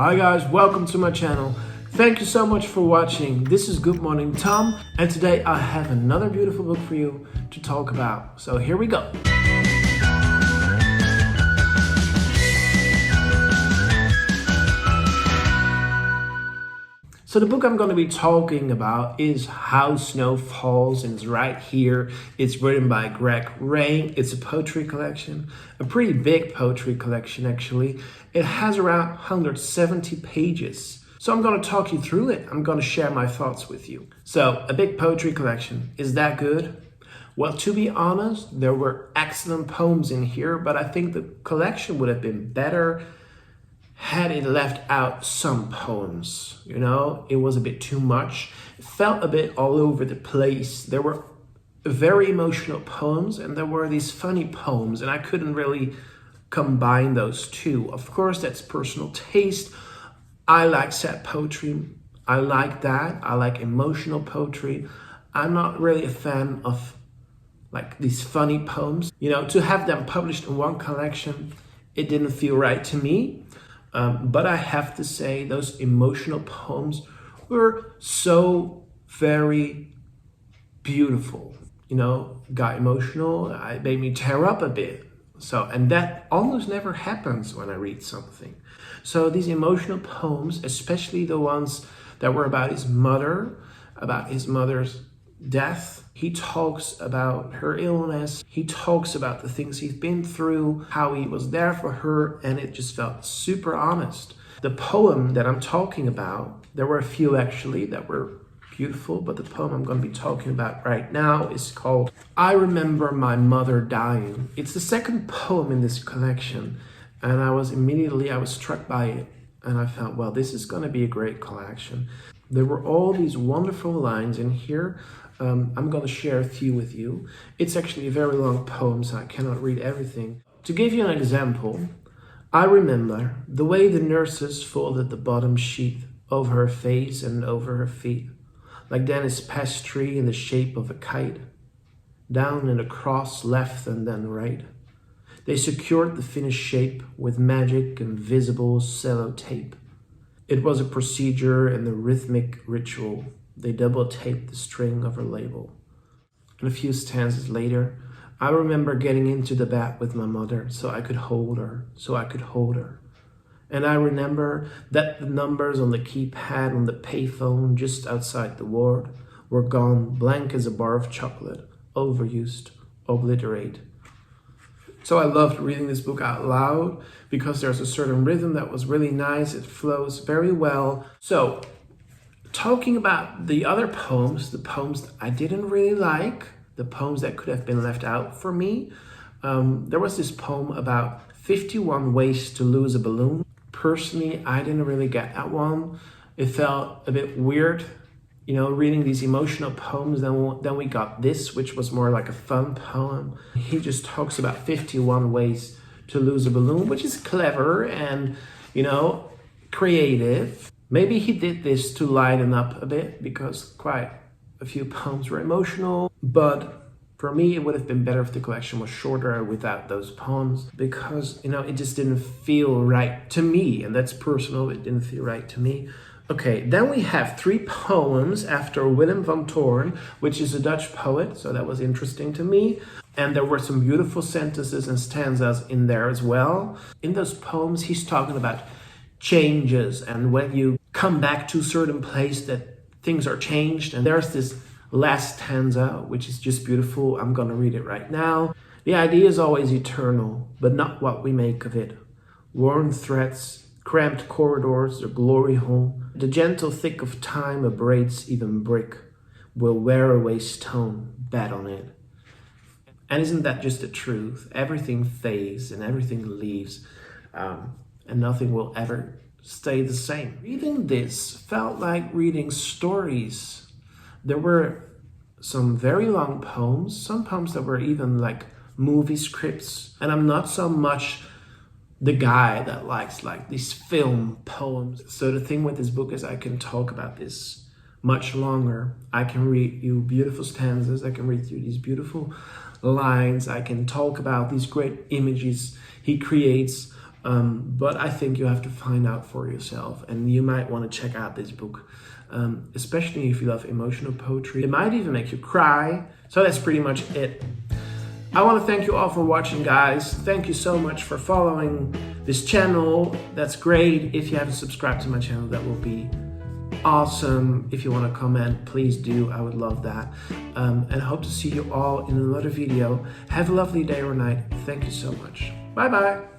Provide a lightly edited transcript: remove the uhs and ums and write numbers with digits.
Hi guys, welcome to my channel. Thank you so much for watching. This is Good Morning Tom, and today I have another beautiful book for you to talk about. So here we go. So the book I'm going to be talking about is How Snow Falls, and it's right here. It's written by Craig Raine. It's a poetry collection, a pretty big poetry collection actually. It has around 170 pages. So I'm going to talk you through it. I'm going to share my thoughts with you. So a big poetry collection, is that good? Well, to be honest, there were excellent poems in here, but I think the collection would have been better had it left out some poems. You know, it was a bit too much. It felt a bit all over the place. There were very emotional poems and there were these funny poems, and I couldn't really combine those two. Of course, that's personal taste. I like sad poetry. I like that. I like emotional poetry. I'm not really a fan of like these funny poems. You know, to have them published in one collection, it didn't feel right to me. But I have to say those emotional poems were so very beautiful. You know, got emotional. It made me tear up a bit. So, and that almost never happens when I read something. So these emotional poems, especially the ones that were about his mother's death. He talks about her illness. He talks about the things he's been through, how he was there for her, and it just felt super honest. The poem that I'm talking about, there were a few actually that were beautiful, but the poem I'm going to be talking about right now is called I Remember My Mother Dying. It's the second poem in this collection, and I was struck by it, and I felt, well, this is going to be a great collection. There were all these wonderful lines in here. I'm going to share a few with you. It's actually a very long poem, so I cannot read everything. To give you an example, I remember the way the nurses folded the bottom sheet over her face and over her feet, like Dennis pastry in the shape of a kite, down and across, left and then right. They secured the finished shape with magic and visible sellotape. It was a procedure and a rhythmic ritual. They double-taped the string of her label. And a few stanzas later, I remember getting into the bed with my mother so I could hold her. And I remember that the numbers on the keypad on the payphone just outside the ward were gone, blank as a bar of chocolate, overused, obliterate. So I loved reading this book out loud because there's a certain rhythm that was really nice. It flows very well. So talking about the other poems, the poems that I didn't really like, the poems that could have been left out for me, there was this poem about 51 ways to lose a balloon. Personally, I didn't really get that one. It felt a bit weird, you know, reading these emotional poems. Then we got this, which was more like a fun poem. He just talks about 51 ways to lose a balloon, which is clever and, you know, creative. Maybe he did this to lighten up a bit because quite a few poems were emotional, but for me, it would have been better if the collection was shorter without those poems because, you know, it just didn't feel right to me, and that's personal. It didn't feel right to me. Okay, then we have 3 poems after Willem van Toorn, which is a Dutch poet, so that was interesting to me. And there were some beautiful sentences and stanzas in there as well. In those poems, he's talking about changes, and when you come back to a certain place that things are changed. And there's this last stanza, which is just beautiful. I'm going to read it right now. The idea is always eternal, but not what we make of it. Worn threads, cramped corridors, the glory hole. The gentle thick of time abrades even brick. Will wear away stone, bet on it. And isn't that just the truth? Everything fades and everything leaves, and nothing will ever stay the same. Reading this felt like reading stories. There were some very long poems, some poems that were even like movie scripts. And I'm not so much the guy that likes like these film poems. So the thing with this book is I can talk about this much longer. I can read you beautiful stanzas. I can read you these beautiful lines. I can talk about these great images he creates. But I think you have to find out for yourself, and you might want to check out this book, especially if you love emotional poetry. It might even make you cry. So that's pretty much it. I want to thank you all for watching, guys. Thank you so much for following this channel. That's great. If you haven't subscribed to my channel, that will be awesome. If you want to comment, please do. I would love that. And I hope to see you all in another video. Have a lovely day or night. Thank you so much. Bye bye.